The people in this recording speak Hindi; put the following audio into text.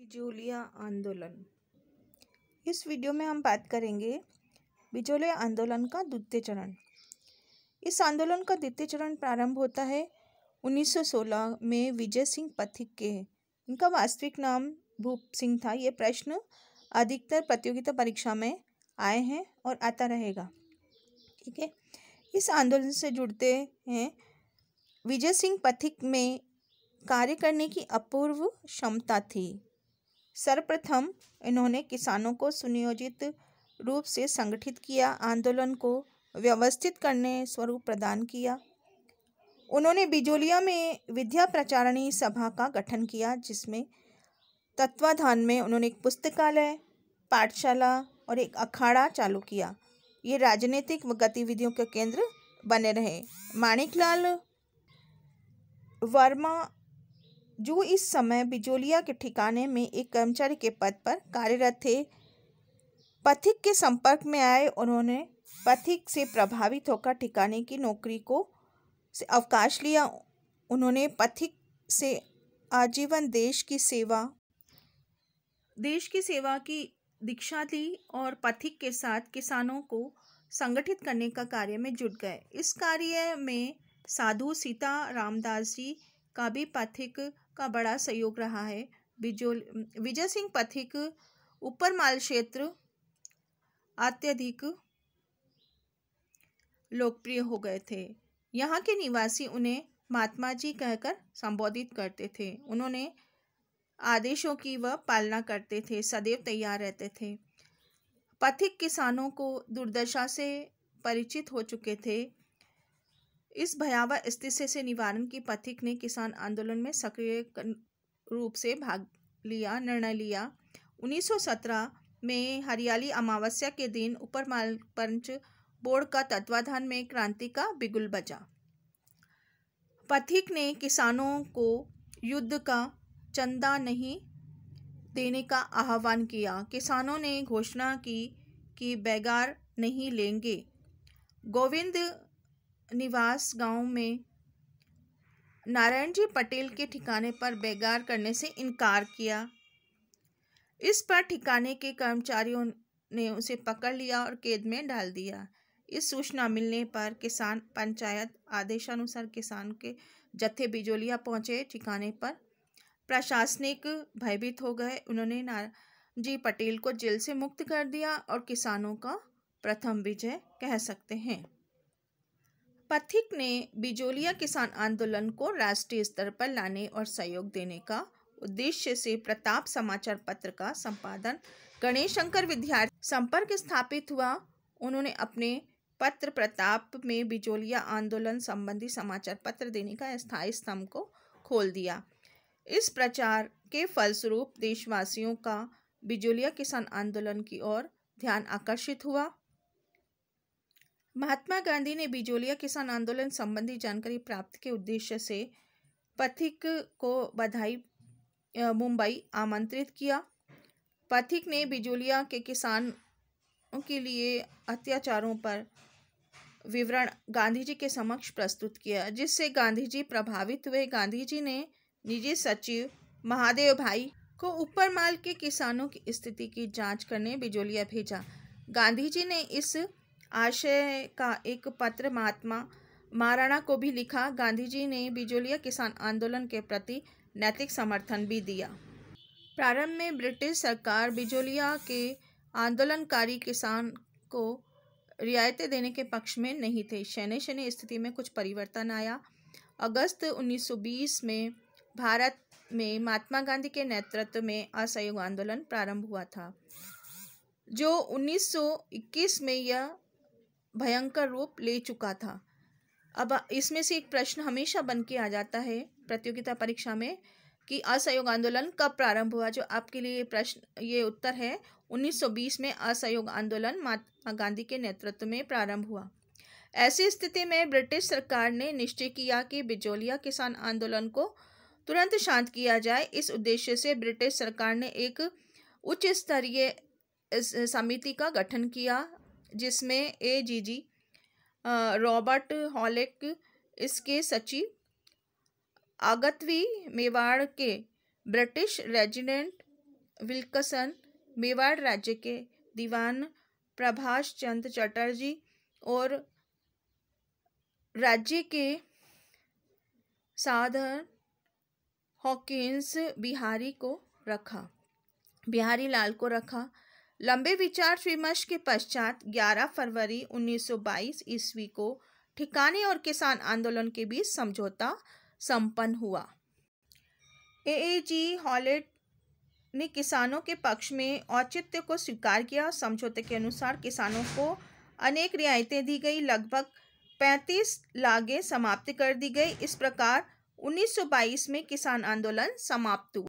बिचौलिया आंदोलन। इस वीडियो में हम बात करेंगे बिचौलिया आंदोलन का द्वितीय चरण। इस आंदोलन का द्वितीय चरण प्रारंभ होता है 1916 में विजय सिंह पथिक के। इनका वास्तविक नाम भूप सिंह था। ये प्रश्न अधिकतर प्रतियोगिता परीक्षा में आए हैं और आता रहेगा। ठीक है। इस आंदोलन से जुड़ते हैं विजय सिंह पथिक में कार्य करने की अपूर्व क्षमता थी। सर्वप्रथम इन्होंने किसानों को सुनियोजित रूप से संगठित किया, आंदोलन को व्यवस्थित करने स्वरूप प्रदान किया। उन्होंने बिचौलिया में विद्या प्रचारणी सभा का गठन किया, जिसमें तत्वाधान में उन्होंने एक पुस्तकालय, पाठशाला और एक अखाड़ा चालू किया। ये राजनीतिक गतिविधियों के केंद्र बने रहे। माणिकलाल वर्मा जो इस समय बिचौलिया के ठिकाने में एक कर्मचारी के पद पर कार्यरत थे, पथिक के संपर्क में आए। उन्होंने पथिक से प्रभावित होकर ठिकाने की नौकरी को से अवकाश लिया। उन्होंने पथिक से आजीवन देश की सेवा की दीक्षा ली और पथिक के साथ किसानों को संगठित करने का कार्य में जुट गए। इस कार्य में साधु सीता रामदास जी का भी पथिक का बड़ा सहयोग रहा है। विजय सिंह पथिक ऊपर माल क्षेत्र अत्यधिक लोकप्रिय हो गए थे। यहाँ के निवासी उन्हें महात्मा जी कहकर संबोधित करते थे। उन्होंने आदेशों की वह पालना करते थे, सदैव तैयार रहते थे। पथिक किसानों को दुर्दशा से परिचित हो चुके थे। इस भयावह स्थिति से निवारण की पथिक ने किसान आंदोलन में सक्रिय रूप से भाग लिया, निर्णय लिया। 1917 में हरियाली अमावस्या के दिन ऊपर माल पंच बोर्ड का तत्वाधान में क्रांति का बिगुल बजा। पथिक ने किसानों को युद्ध का चंदा नहीं देने का आह्वान किया। किसानों ने घोषणा की कि बैगार नहीं लेंगे। गोविंद निवास गांव में नारायण जी पटेल के ठिकाने पर बैगार करने से इनकार किया। इस पर ठिकाने के कर्मचारियों ने उसे पकड़ लिया और कैद में डाल दिया। इस सूचना मिलने पर किसान पंचायत आदेशानुसार किसान के जत्थे बिचौलिया पहुंचे। ठिकाने पर प्रशासनिक भयभीत हो गए। उन्होंने नारायण जी पटेल को जेल से मुक्त कर दिया और किसानों का प्रथम विजय कह सकते हैं। पथिक ने बिचौलिया किसान आंदोलन को राष्ट्रीय स्तर पर लाने और सहयोग देने का उद्देश्य से प्रताप समाचार पत्र का संपादन गणेश शंकर विद्यार्थी संपर्क स्थापित हुआ। उन्होंने अपने पत्र प्रताप में बिचौलिया आंदोलन संबंधी समाचार पत्र देने का स्थायी स्तंभ को खोल दिया। इस प्रचार के फलस्वरूप देशवासियों का बिचौलिया किसान आंदोलन की ओर ध्यान आकर्षित हुआ। महात्मा गांधी ने बिचौलिया किसान आंदोलन संबंधी जानकारी प्राप्त के उद्देश्य से पथिक को बधाई मुंबई आमंत्रित किया। पथिक ने बिचौलिया के किसानों के लिए अत्याचारों पर विवरण गांधी जी के समक्ष प्रस्तुत किया, जिससे गांधी जी प्रभावित हुए। गांधी जी ने निजी सचिव महादेव भाई को ऊपर माल के किसानों की स्थिति की जांच करने बिचौलिया भेजा। गांधी जी ने इस आशय का एक पत्र महात्मा महाराणा को भी लिखा। गांधी जी ने बिचौलिया किसान आंदोलन के प्रति नैतिक समर्थन भी दिया। प्रारंभ में ब्रिटिश सरकार बिचौलिया के आंदोलनकारी किसान को रियायतें देने के पक्ष में नहीं थे। शनि स्थिति में कुछ परिवर्तन आया। अगस्त 1920 में भारत में महात्मा गांधी के नेतृत्व में असहयोग आंदोलन प्रारंभ हुआ था, जो 1921 में यह भयंकर रूप ले चुका था। अब इसमें से एक प्रश्न हमेशा बन के आ जाता है प्रतियोगिता परीक्षा में कि असहयोग आंदोलन कब प्रारंभ हुआ। जो आपके लिए प्रश्न ये उत्तर है 1920 में असहयोग आंदोलन महात्मा गांधी के नेतृत्व में प्रारंभ हुआ। ऐसी स्थिति में ब्रिटिश सरकार ने निश्चय किया कि बिचौलिया किसान आंदोलन को तुरंत शांत किया जाए। इस उद्देश्य से ब्रिटिश सरकार ने एक उच्च स्तरीय समिति का गठन किया, जिसमें AGG रॉबर्ट हॉलेक इसके सचिव, आगतवी मेवाड़ के ब्रिटिश रेजिडेंट विल्सन, मेवाड़ राज्य के दीवान प्रभाष चंद्र चटर्जी और राज्य के साधन हॉकिंस बिहारी लाल को रखा। लंबे विचार विमर्श के पश्चात 11 फरवरी 1922 ईस्वी को ठिकाने और किसान आंदोलन के बीच समझौता संपन्न हुआ। एएजी हॉलेट ने किसानों के पक्ष में औचित्य को स्वीकार किया। समझौते के अनुसार किसानों को अनेक रियायतें दी गई, लगभग 35 लागें समाप्त कर दी गई। इस प्रकार 1922 में किसान आंदोलन समाप्त हुआ।